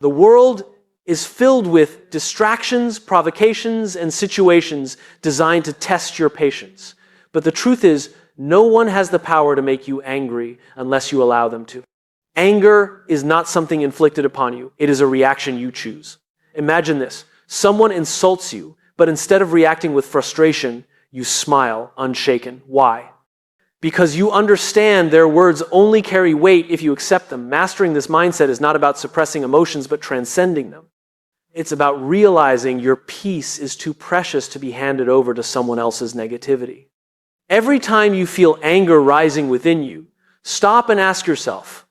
The world is filled with distractions, provocations, and situations designed to test your patience. But the truth is, no one has the power to make you angry unless you allow them to. Anger is not something inflicted upon you. It is a reaction you choose. Imagine this. Someone insults you, but instead of reacting with frustration, you smile unshaken. Why? Because you understand their words only carry weight if you accept them. Mastering this mindset is not about suppressing emotions, but transcending them. It's about realizing your peace is too precious to be handed over to someone else's negativity. Every time you feel anger rising within you, stop and ask yourself,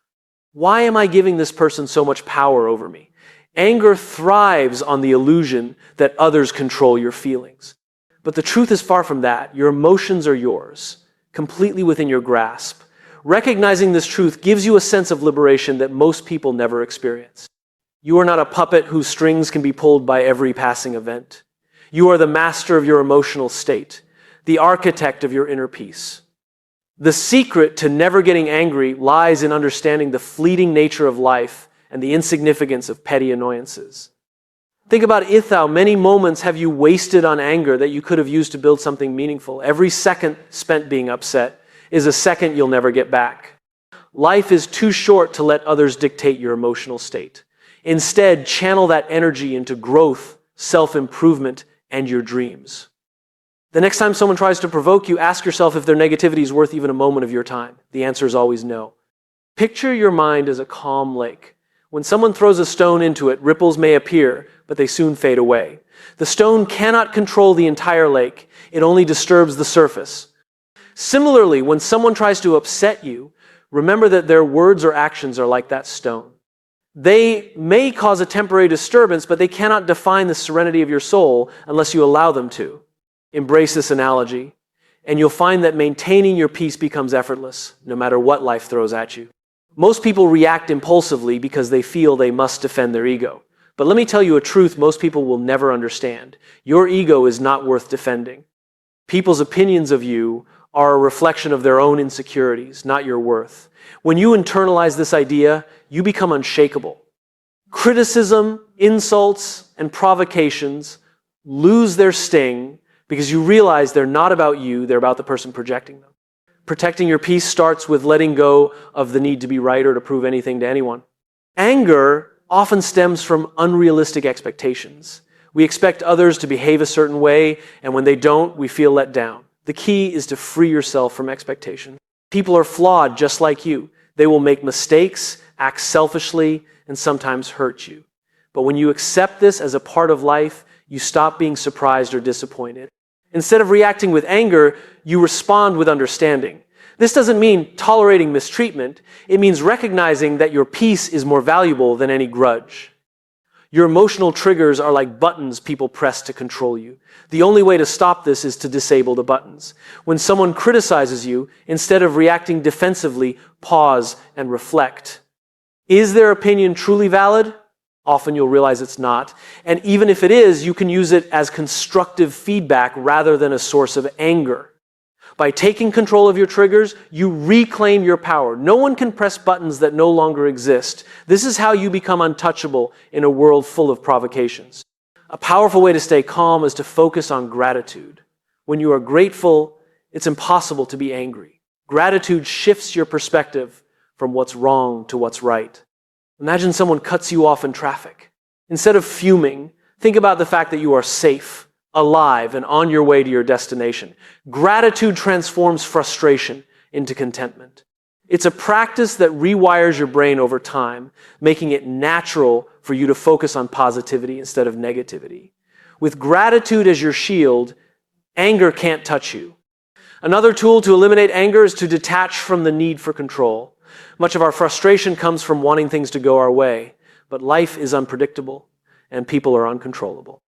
why am I giving this person so much power over me? Anger thrives on the illusion that others control your feelings. But the truth is far from that. Your emotions are yours, completely within your grasp. Recognizing this truth gives you a sense of liberation that most people never experience. You are not a puppet whose strings can be pulled by every passing event. You are the master of your emotional state, the architect of your inner peace. The secret to never getting angry lies in understanding the fleeting nature of life and the insignificance of petty annoyances. Think about how many moments have you wasted on anger that you could have used to build something meaningful. Every second spent being upset is a second you'll never get back. Life is too short to let others dictate your emotional state. Instead, channel that energy into growth, self-improvement, and your dreams. The next time someone tries to provoke you, ask yourself if their negativity is worth even a moment of your time. The answer is always no. Picture your mind as a calm lake. When someone throws a stone into it, ripples may appear, but they soon fade away. The stone cannot control the entire lake. It only disturbs the surface. Similarly, when someone tries to upset you, remember that their words or actions are like that stone. They may cause a temporary disturbance, but they cannot define the serenity of your soul unless you allow them to. Embrace this analogy, and you'll find that maintaining your peace becomes effortless, no matter what life throws at you. Most people react impulsively because they feel they must defend their ego. But let me tell you a truth most people will never understand. Your ego is not worth defending. People's opinions of you are a reflection of their own insecurities, not your worth. When you internalize this idea, you become unshakable. Criticism, insults, and provocations lose their sting because you realize they're not about you, they're about the person projecting them. Protecting your peace starts with letting go of the need to be right or to prove anything to anyone. Anger often stems from unrealistic expectations. We expect others to behave a certain way, and when they don't, we feel let down. The key is to free yourself from expectation. People are flawed just like you. They will make mistakes, act selfishly, and sometimes hurt you. But when you accept this as a part of life, you stop being surprised or disappointed. Instead of reacting with anger, you respond with understanding. This doesn't mean tolerating mistreatment. It means recognizing that your peace is more valuable than any grudge. Your emotional triggers are like buttons people press to control you. The only way to stop this is to disable the buttons. When someone criticizes you, instead of reacting defensively, pause and reflect. Is their opinion truly valid? Often you'll realize it's not. And even if it is, you can use it as constructive feedback rather than a source of anger. By taking control of your triggers, you reclaim your power. No one can press buttons that no longer exist. This is how you become untouchable in a world full of provocations. A powerful way to stay calm is to focus on gratitude. When you are grateful, it's impossible to be angry. Gratitude shifts your perspective from what's wrong to what's right. Imagine someone cuts you off in traffic. Instead of fuming, think about the fact that you are safe, alive, and on your way to your destination. Gratitude transforms frustration into contentment. It's a practice that rewires your brain over time, making it natural for you to focus on positivity instead of negativity. With gratitude as your shield, anger can't touch you. Another tool to eliminate anger is to detach from the need for control. Much of our frustration comes from wanting things to go our way, but life is unpredictable and people are uncontrollable.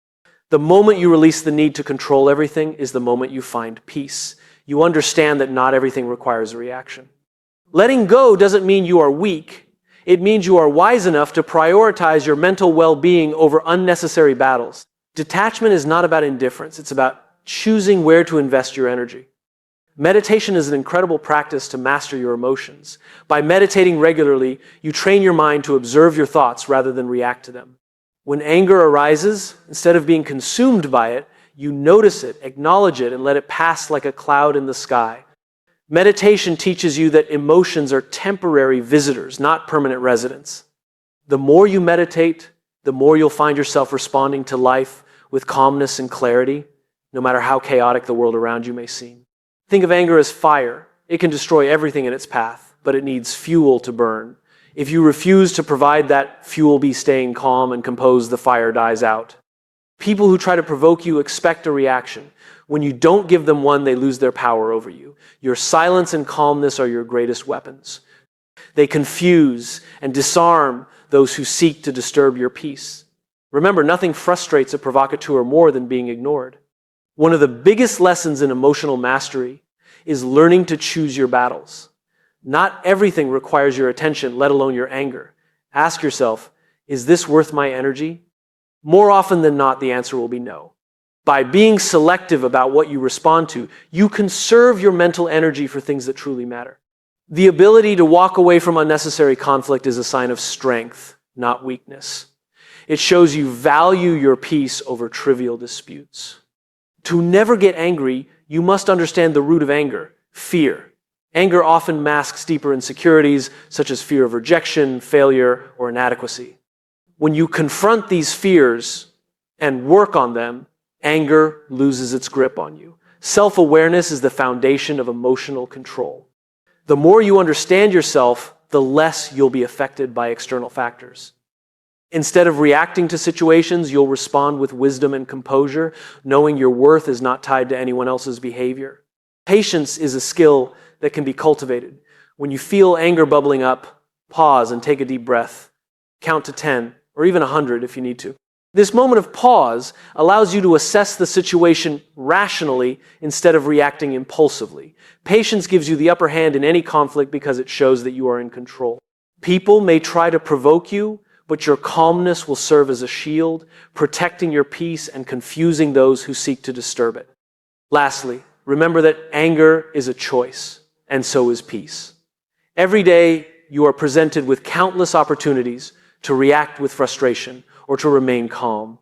The moment you release the need to control everything is the moment you find peace. You understand that not everything requires a reaction. Letting go doesn't mean you are weak. It means you are wise enough to prioritize your mental well-being over unnecessary battles. Detachment is not about indifference. It's about choosing where to invest your energy. Meditation is an incredible practice to master your emotions. By meditating regularly, you train your mind to observe your thoughts rather than react to them. When anger arises, instead of being consumed by it, you notice it, acknowledge it, and let it pass like a cloud in the sky. Meditation teaches you that emotions are temporary visitors, not permanent residents. The more you meditate, the more you'll find yourself responding to life with calmness and clarity, no matter how chaotic the world around you may seem. Think of anger as fire. It can destroy everything in its path, but it needs fuel to burn. If you refuse to provide that fuel by staying calm and composed, the fire dies out. People who try to provoke you expect a reaction. When you don't give them one, they lose their power over you. Your silence and calmness are your greatest weapons. They confuse and disarm those who seek to disturb your peace. Remember, nothing frustrates a provocateur more than being ignored. One of the biggest lessons in emotional mastery is learning to choose your battles. Not everything requires your attention, let alone your anger. Ask yourself, is this worth my energy? More often than not, the answer will be no. By being selective about what you respond to, you conserve your mental energy for things that truly matter. The ability to walk away from unnecessary conflict is a sign of strength, not weakness. It shows you value your peace over trivial disputes. To never get angry, you must understand the root of anger, fear. Anger often masks deeper insecurities, such as fear of rejection, failure, or inadequacy. When you confront these fears and work on them, anger loses its grip on you. Self-awareness is the foundation of emotional control. The more you understand yourself, the less you'll be affected by external factors. Instead of reacting to situations, you'll respond with wisdom and composure, knowing your worth is not tied to anyone else's behavior. Patience is a skill that can be cultivated. When you feel anger bubbling up, pause and take a deep breath. Count to 10, or even 100 if you need to. This moment of pause allows you to assess the situation rationally instead of reacting impulsively. Patience gives you the upper hand in any conflict because it shows that you are in control. People may try to provoke you, but your calmness will serve as a shield, protecting your peace and confusing those who seek to disturb it. Lastly, remember that anger is a choice, and so is peace. Every day, you are presented with countless opportunities to react with frustration or to remain calm.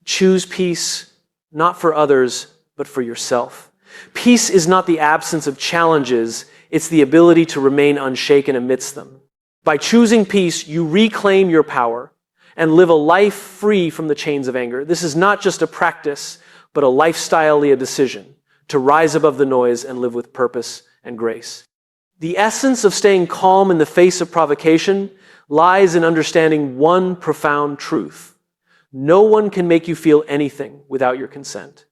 Choose peace, not for others, but for yourself. Peace is not the absence of challenges, it's the ability to remain unshaken amidst them. By choosing peace, you reclaim your power and live a life free from the chains of anger. This is not just a practice, but a lifestyle-y decision to rise above the noise and live with purpose and grace. The essence of staying calm in the face of provocation lies in understanding one profound truth. No one can make you feel anything without your consent.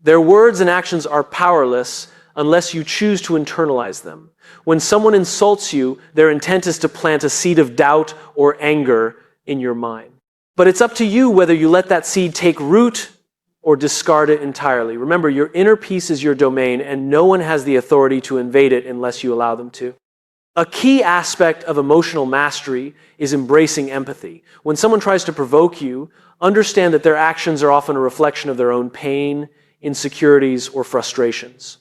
Their words and actions are powerless unless you choose to internalize them. When someone insults you, their intent is to plant a seed of doubt or anger in your mind. But it's up to you whether you let that seed take root or discard it entirely. Remember, your inner peace is your domain, and no one has the authority to invade it unless you allow them to. A key aspect of emotional mastery is embracing empathy. When someone tries to provoke you, understand that their actions are often a reflection of their own pain, insecurities, or frustrations.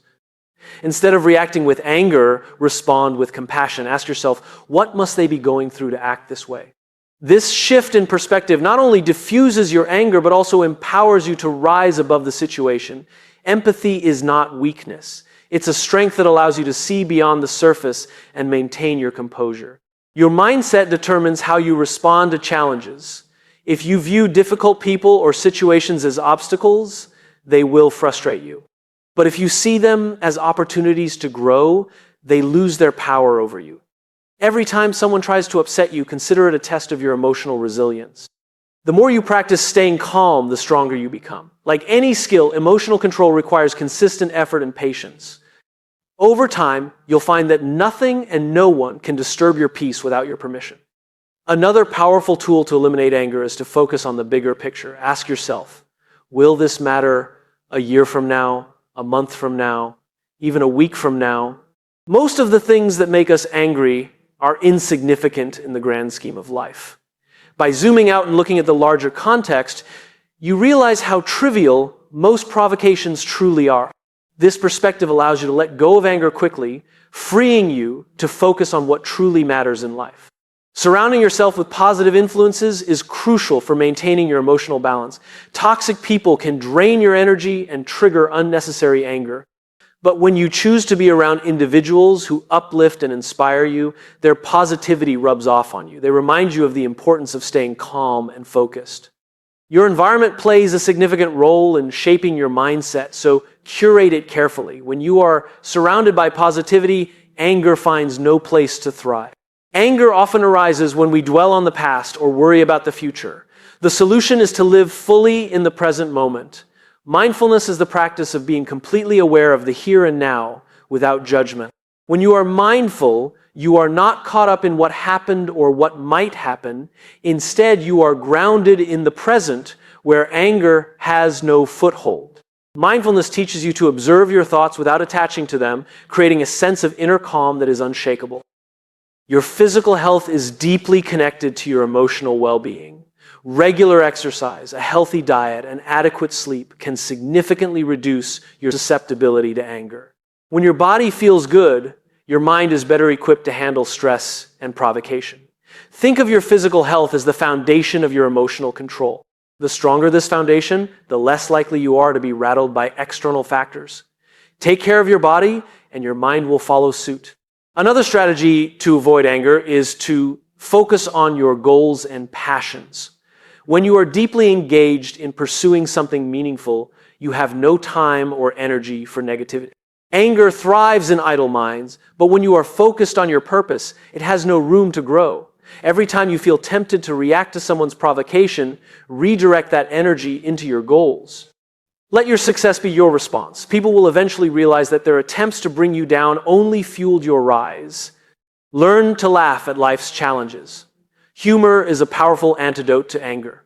Instead of reacting with anger, respond with compassion. Ask yourself, what must they be going through to act this way? This shift in perspective not only diffuses your anger, but also empowers you to rise above the situation. Empathy is not weakness. It's a strength that allows you to see beyond the surface and maintain your composure. Your mindset determines how you respond to challenges. If you view difficult people or situations as obstacles, they will frustrate you. But if you see them as opportunities to grow, they lose their power over you. Every time someone tries to upset you, consider it a test of your emotional resilience. The more you practice staying calm, the stronger you become. Like any skill, emotional control requires consistent effort and patience. Over time, you'll find that nothing and no one can disturb your peace without your permission. Another powerful tool to eliminate anger is to focus on the bigger picture. Ask yourself, will this matter a year from now, a month from now, even a week from now? Most of the things that make us angry are insignificant in the grand scheme of life. By zooming out and looking at the larger context, you realize how trivial most provocations truly are. This perspective allows you to let go of anger quickly, freeing you to focus on what truly matters in life. Surrounding yourself with positive influences is crucial for maintaining your emotional balance. Toxic people can drain your energy and trigger unnecessary anger. But when you choose to be around individuals who uplift and inspire you, their positivity rubs off on you. They remind you of the importance of staying calm and focused. Your environment plays a significant role in shaping your mindset, so curate it carefully. When you are surrounded by positivity, anger finds no place to thrive. Anger often arises when we dwell on the past or worry about the future. The solution is to live fully in the present moment. Mindfulness is the practice of being completely aware of the here and now without judgment. When you are mindful, you are not caught up in what happened or what might happen. Instead, you are grounded in the present where anger has no foothold. Mindfulness teaches you to observe your thoughts without attaching to them, creating a sense of inner calm that is unshakable. Your physical health is deeply connected to your emotional well-being. Regular exercise, a healthy diet, and adequate sleep can significantly reduce your susceptibility to anger. When your body feels good, your mind is better equipped to handle stress and provocation. Think of your physical health as the foundation of your emotional control. The stronger this foundation, the less likely you are to be rattled by external factors. Take care of your body, and your mind will follow suit. Another strategy to avoid anger is to focus on your goals and passions. When you are deeply engaged in pursuing something meaningful, you have no time or energy for negativity. Anger thrives in idle minds, but when you are focused on your purpose, it has no room to grow. Every time you feel tempted to react to someone's provocation, redirect that energy into your goals. Let your success be your response. People will eventually realize that their attempts to bring you down only fueled your rise. Learn to laugh at life's challenges. Humor is a powerful antidote to anger.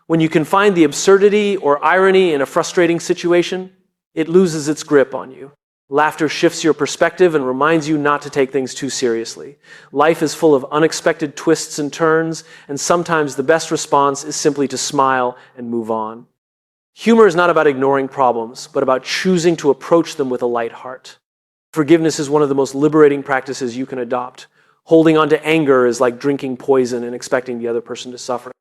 When you can find the absurdity or irony in a frustrating situation, it loses its grip on you. Laughter shifts your perspective and reminds you not to take things too seriously. Life is full of unexpected twists and turns, and sometimes the best response is simply to smile and move on. Humor is not about ignoring problems, but about choosing to approach them with a light heart. Forgiveness is one of the most liberating practices you can adopt. Holding on to anger is like drinking poison and expecting the other person to suffer.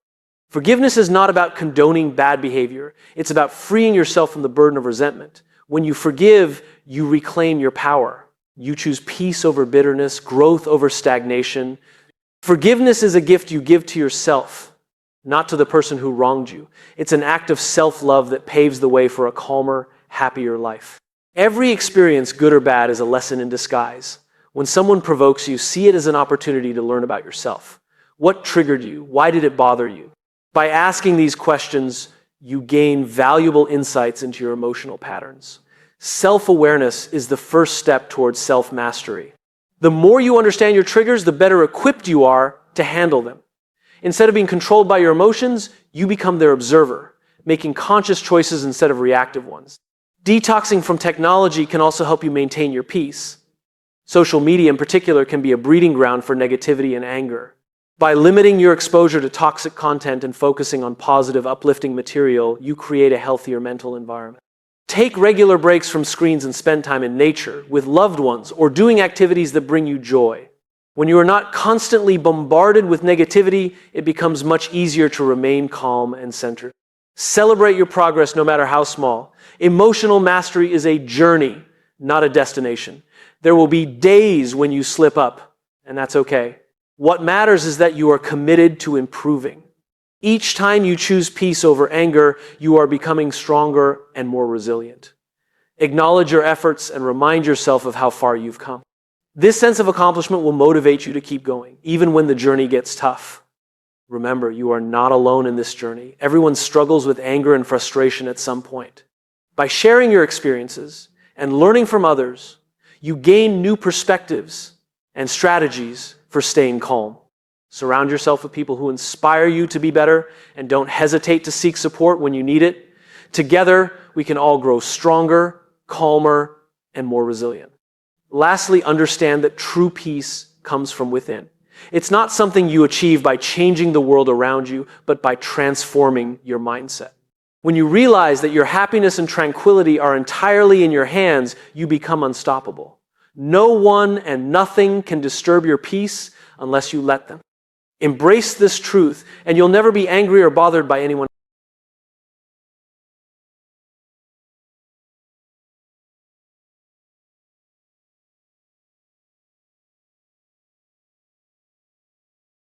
Forgiveness is not about condoning bad behavior. It's about freeing yourself from the burden of resentment. When you forgive, you reclaim your power. You choose peace over bitterness, growth over stagnation. Forgiveness is a gift you give to yourself, not to the person who wronged you. It's an act of self-love that paves the way for a calmer, happier life. Every experience, good or bad, is a lesson in disguise. When someone provokes you, see it as an opportunity to learn about yourself. What triggered you? Why did it bother you? By asking these questions, you gain valuable insights into your emotional patterns. Self-awareness is the first step towards self-mastery. The more you understand your triggers, the better equipped you are to handle them. Instead of being controlled by your emotions, you become their observer, making conscious choices instead of reactive ones. Detoxing from technology can also help you maintain your peace. Social media in particular can be a breeding ground for negativity and anger. By limiting your exposure to toxic content and focusing on positive, uplifting material, you create a healthier mental environment. Take regular breaks from screens and spend time in nature, with loved ones, or doing activities that bring you joy. When you are not constantly bombarded with negativity, it becomes much easier to remain calm and centered. Celebrate your progress no matter how small. Emotional mastery is a journey, not a destination. There will be days when you slip up, and that's okay. What matters is that you are committed to improving. Each time you choose peace over anger, you are becoming stronger and more resilient. Acknowledge your efforts and remind yourself of how far you've come. This sense of accomplishment will motivate you to keep going, even when the journey gets tough. Remember, you are not alone in this journey. Everyone struggles with anger and frustration at some point. By sharing your experiences and learning from others, you gain new perspectives and strategies for staying calm. Surround yourself with people who inspire you to be better, and don't hesitate to seek support when you need it. Together, we can all grow stronger, calmer, and more resilient. Lastly, understand that true peace comes from within. It's not something you achieve by changing the world around you, but by transforming your mindset. When you realize that your happiness and tranquility are entirely in your hands, you become unstoppable. No one and nothing can disturb your peace unless you let them. Embrace this truth, and you'll never be angry or bothered by anyone.